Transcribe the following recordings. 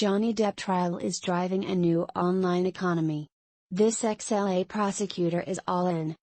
Johnny Depp trial is driving a new online economy. This ex-L.A. prosecutor is all in.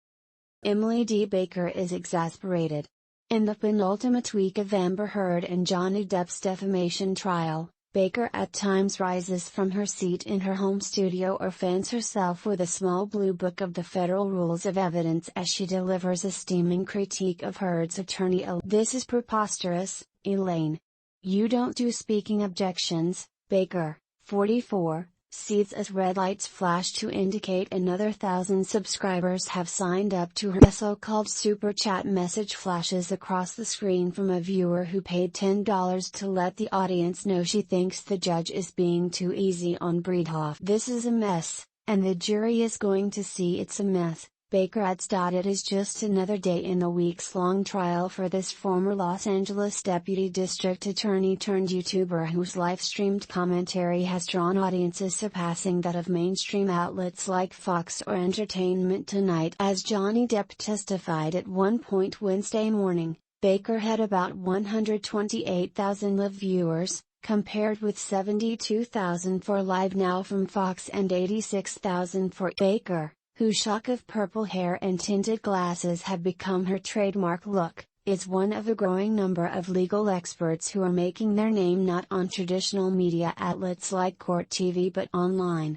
Emily D. Baker is exasperated. In the penultimate week of Amber Heard and Johnny Depp's defamation trial, Baker at times rises from her seat in her home studio or fans herself with a small blue book of the federal rules of evidence as she delivers a steaming critique of Heard's attorney. This is preposterous, Elaine. You don't do speaking objections, Baker, 44, sees as red lights flash to indicate another 1,000 subscribers have signed up to her. A so-called super chat message flashes across the screen from a viewer who paid $10 to let the audience know she thinks the judge is being too easy on Breedhoff. This is a mess, and the jury is going to see it's a mess. Baker adds. It is just another day in the weeks-long trial for this former Los Angeles deputy district attorney turned YouTuber whose live-streamed commentary has drawn audiences surpassing that of mainstream outlets like Fox or Entertainment Tonight. As Johnny Depp testified at one point Wednesday morning, Baker had about 128,000 live viewers, compared with 72,000 for Live Now from Fox and 86,000 for Baker, whose shock of purple hair and tinted glasses have become her trademark look, is one of a growing number of legal experts who are making their name not on traditional media outlets like court TV but online.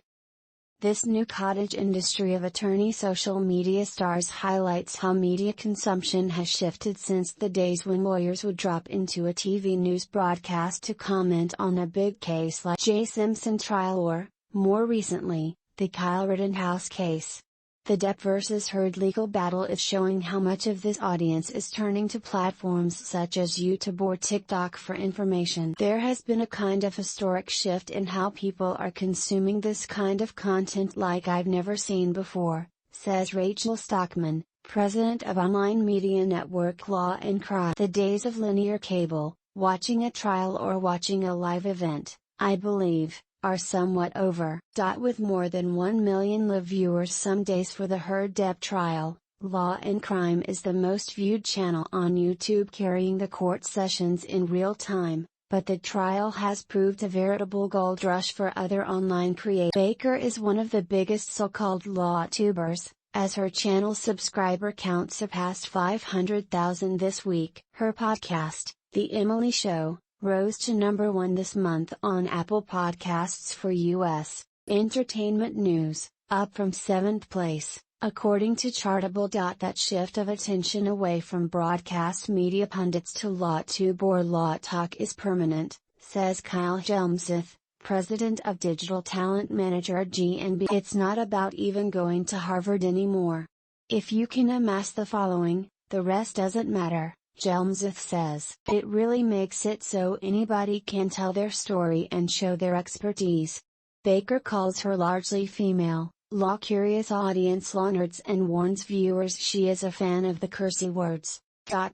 This new cottage industry of attorney social media stars highlights how media consumption has shifted since the days when lawyers would drop into a TV news broadcast to comment on a big case like J. Simpson trial or, more recently, the Kyle Rittenhouse case. The Depp vs. Heard legal battle is showing how much of this audience is turning to platforms such as YouTube or TikTok for information. There has been a kind of historic shift in how people are consuming this kind of content like I've never seen before, says Rachel Stockman, president of online media network Law and Crime. The days of linear cable, watching a trial or watching a live event, I believe, are somewhat over. With more than 1 million live viewers some days for the Heard Depp trial, Law and Crime is the most viewed channel on YouTube carrying the court sessions in real time, but the trial has proved a veritable gold rush for other online creators. Baker is one of the biggest so-called law tubers, as her channel's subscriber count surpassed 500,000 this week. Her podcast, The Emily Show, rose to number 1 this month on Apple Podcasts for U.S. entertainment news, up from 7th place, according to Chartable. That shift of attention away from broadcast media pundits to LawTube or Law Talk is permanent, says Kyle Jelmseth, president of digital talent manager at GNB. It's not about even going to Harvard anymore. If you can amass the following, the rest doesn't matter. Jelmseth says, it really makes it so anybody can tell their story and show their expertise. Baker calls her largely female, law-curious audience law nerds and warns viewers she is a fan of the cursey words.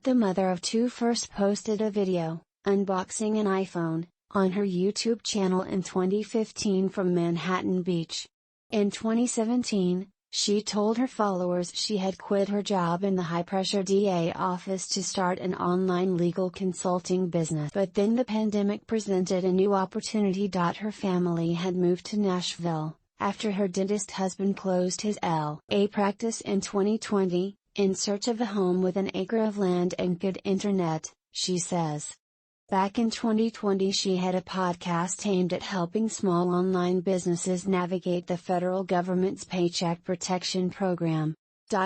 The mother of two first posted a video, unboxing an iPhone, on her YouTube channel in 2015 from Manhattan Beach. In 2017, she told her followers she had quit her job in the high-pressure DA office to start an online legal consulting business. But then the pandemic presented a new opportunity. Her family had moved to Nashville, after her dentist husband closed his L.A. practice in 2020, in search of a home with an acre of land and good internet, she says. Back in 2020 she had a podcast aimed at helping small online businesses navigate the federal government's Paycheck Protection Program.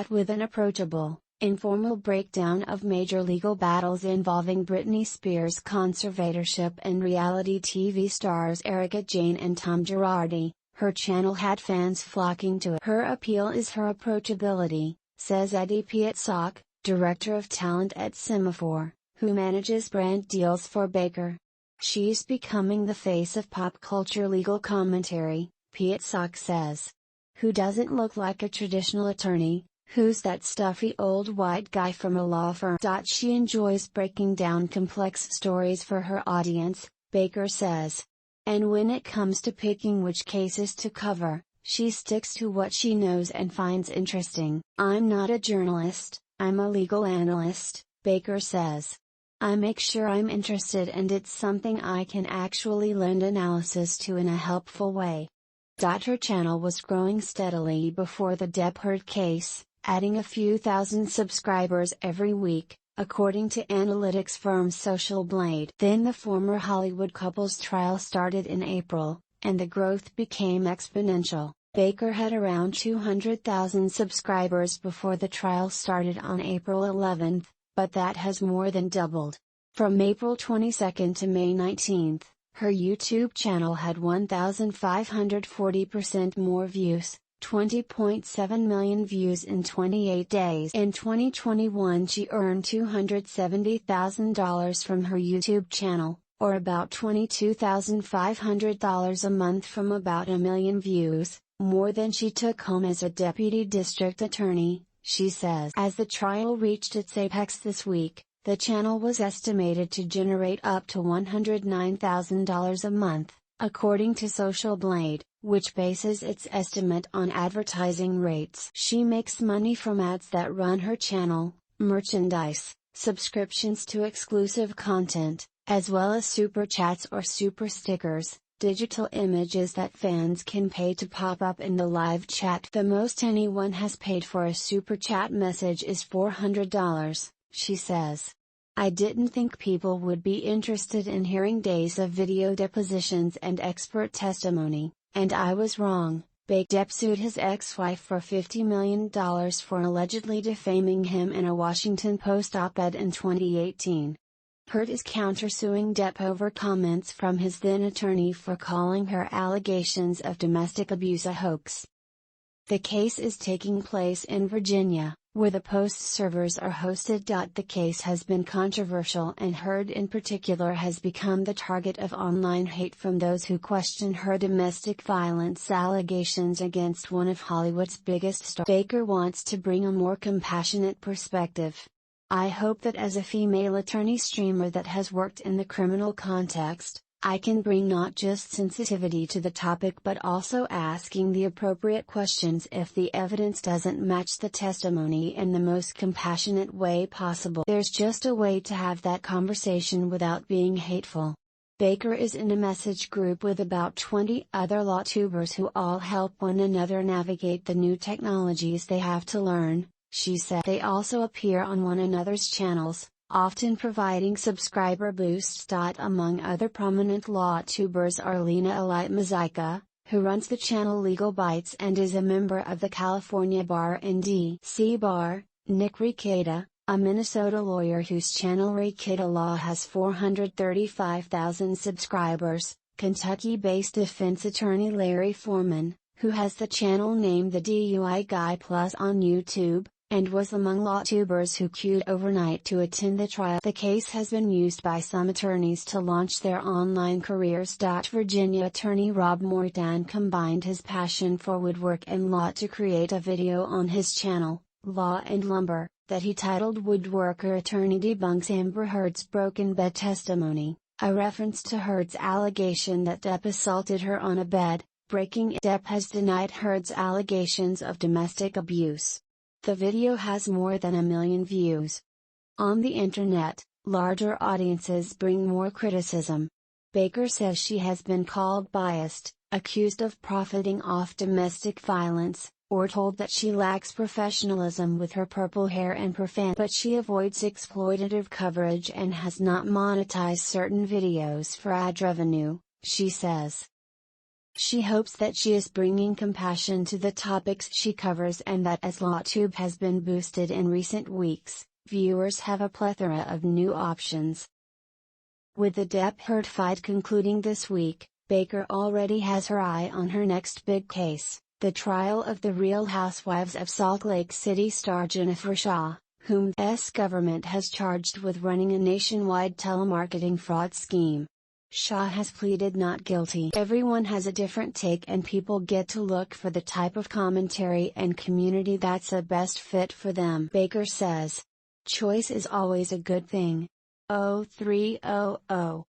With an approachable, informal breakdown of major legal battles involving Britney Spears' conservatorship and reality TV stars Erika Jayne and Tom Girardi, her channel had fans flocking to it. Her appeal is her approachability, says Eddie Pietzak, director of talent at Semaphore, who manages brand deals for Baker. She's becoming the face of pop culture legal commentary, Pietzak says. Who doesn't look like a traditional attorney? Who's that stuffy old white guy from a law firm? She enjoys breaking down complex stories for her audience, Baker says. And when it comes to picking which cases to cover, she sticks to what she knows and finds interesting. I'm not a journalist, I'm a legal analyst, Baker says. I make sure I'm interested and it's something I can actually lend analysis to in a helpful way. Her channel was growing steadily before the Depp Heard case, adding a few thousand subscribers every week, according to analytics firm Social Blade. Then the former Hollywood couple's trial started in April, and the growth became exponential. Baker had around 200,000 subscribers before the trial started on April 11, but that has more than doubled. From April 22 to May 19, her YouTube channel had 1,540% more views, 20.7 million views in 28 days. In 2021 she earned $270,000 from her YouTube channel, or about $22,500 a month from about a million views, more than she took home as a deputy district attorney, she says. As the trial reached its apex this week, the channel was estimated to generate up to $109,000 a month, according to Social Blade, which bases its estimate on advertising rates. She makes money from ads that run her channel, merchandise, subscriptions to exclusive content, as well as super chats or super stickers, digital images that fans can pay to pop up in the live chat. The most anyone has paid for a super chat message is $400, she says. I didn't think people would be interested in hearing days of video depositions and expert testimony, and I was wrong. Depp sued his ex-wife for $50 million for allegedly defaming him in a Washington Post op-ed in 2018. Heard is countersuing Depp over comments from his then attorney for calling her allegations of domestic abuse a hoax. The case is taking place in Virginia, where the Post servers are hosted. The case has been controversial, and Heard in particular has become the target of online hate from those who question her domestic violence allegations against one of Hollywood's biggest stars. Baker wants to bring a more compassionate perspective. I hope that as a female attorney streamer that has worked in the criminal context, I can bring not just sensitivity to the topic but also asking the appropriate questions if the evidence doesn't match the testimony in the most compassionate way possible. There's just a way to have that conversation without being hateful. Baker is in a message group with about 20 other law tubers who all help one another navigate the new technologies they have to learn, she said. They also appear on one another's channels, often providing subscriber boosts. Among other prominent law tubers are Lena Elite, who runs the channel Legal Bites and is a member of the California Bar and D.C. Bar, Nick Rekieta, a Minnesota lawyer whose channel Rekieta Law has 435,000 subscribers, Kentucky-based defense attorney Larry Foreman, who has the channel named The DUI Guy Plus on YouTube, and was among law tubers who queued overnight to attend the trial. The case has been used by some attorneys to launch their online careers. Virginia attorney Rob Mortan combined his passion for woodwork and law to create a video on his channel, Law and Lumber, that he titled Woodworker Attorney Debunks Amber Heard's Broken Bed Testimony, a reference to Heard's allegation that Depp assaulted her on a bed. Breaking: Depp has denied Heard's allegations of domestic abuse. The video has more than 1 million views. On the internet, larger audiences bring more criticism. Baker says she has been called biased, accused of profiting off domestic violence, or told that she lacks professionalism with her purple hair and profanity. But she avoids exploitative coverage and has not monetized certain videos for ad revenue, she says. She hopes that she is bringing compassion to the topics she covers and that as LawTube has been boosted in recent weeks, viewers have a plethora of new options. With the Depp-Heard fight concluding this week, Baker already has her eye on her next big case, the trial of the Real Housewives of Salt Lake City star Jennifer Shah, whom the U.S. government has charged with running a nationwide telemarketing fraud scheme. Shah has pleaded not guilty. Everyone has a different take and people get to look for the type of commentary and community that's a best fit for them. Baker says, "Choice is always a good thing." 0300